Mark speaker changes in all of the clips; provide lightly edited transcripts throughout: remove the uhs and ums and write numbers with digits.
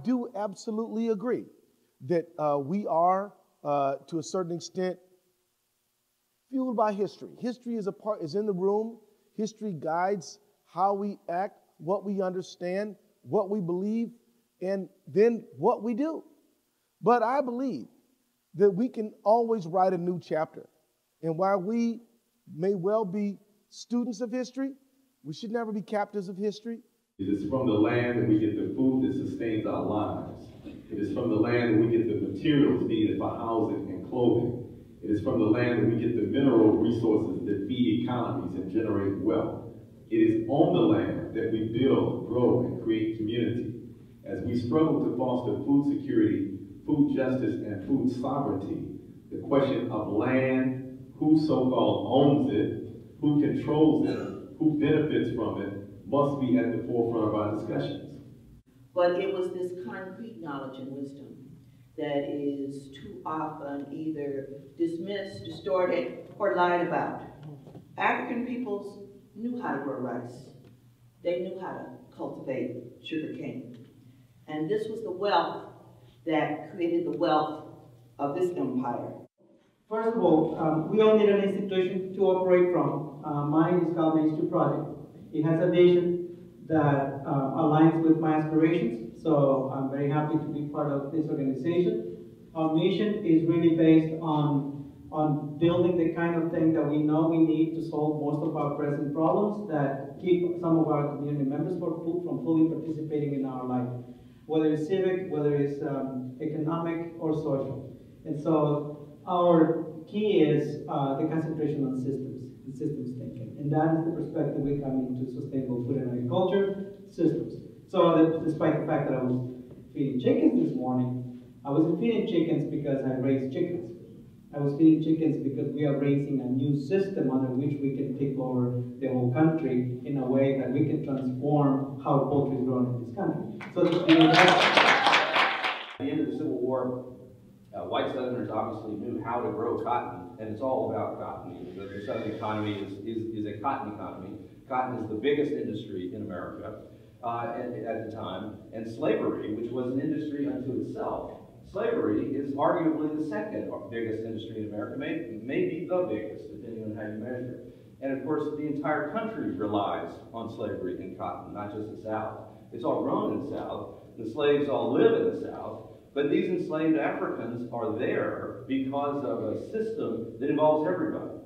Speaker 1: do absolutely agree that we are, to a certain extent, fueled by history. History is in the room. History guides how we act, what we understand, what we believe, and then what we do. But I believe that we can always write a new chapter. And while we may well be students of history, we should never be captives of history.
Speaker 2: It is from the land that we get the food that sustains our lives. It is from the land that we get the materials needed for housing and clothing. It is from the land that we get the mineral resources that feed economies and generate wealth. It is on the land that we build, grow, and create community. As we struggle to foster food security, food justice, and food sovereignty, the question of land, who so-called owns it, who controls it, who benefits from it, must be at the forefront of our discussions.
Speaker 3: But it was this concrete knowledge and wisdom that is too often either dismissed, distorted, or lied about. African peoples knew how to grow rice. They knew how to cultivate sugarcane. And this was the wealth that created the wealth of this empire.
Speaker 4: First of all, we all need an institution to operate from. Mine is called Main Street Project. It has a vision that aligns with my aspirations, so I'm very happy to be part of this organization. Our mission is really based on building the kind of thing that we know we need to solve most of our present problems that keep some of our community members from fully participating in our life, whether it's civic, whether it's economic or social. And so our key is the concentration on systems and systems thinking. And that is the perspective we come into sustainable food and agriculture systems. So despite the fact that I was feeding chickens this morning, I wasn't feeding chickens because I raised chickens. I was feeding chickens because we are raising a new system under which we can take over the whole country in a way that we can transform how poultry is grown in this country. So
Speaker 5: at the end of the Civil War, white Southerners obviously knew how to grow cotton, and it's all about cotton. The Southern economy is a cotton economy. Cotton is the biggest industry in America at the time, and slavery, which was an industry unto itself. Slavery is arguably the second biggest industry in America, maybe the biggest, depending on how you measure it. And of course, the entire country relies on slavery and cotton, not just the South. It's all grown in the South. The slaves all live in the South. But these enslaved Africans are there because of a system that involves everybody.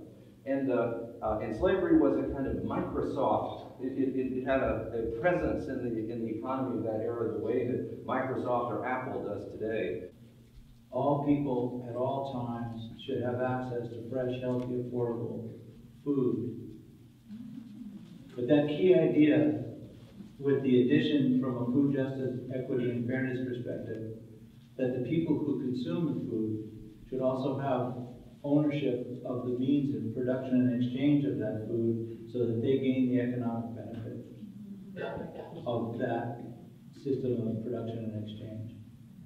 Speaker 5: And slavery was a kind of Microsoft. It had a presence in the economy of that era, the way that Microsoft or Apple does today.
Speaker 6: All people at all times should have access to fresh, healthy, affordable food. But that key idea, with the addition from a food justice, equity, and fairness perspective, that the people who consume the food should also have ownership of the means of production and exchange of that food so that they gain the economic benefit of that system of production and exchange.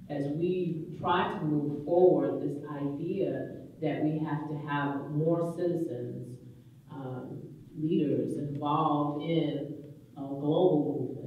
Speaker 7: As we try to move forward this idea that we have to have more citizens, leaders involved in global movements,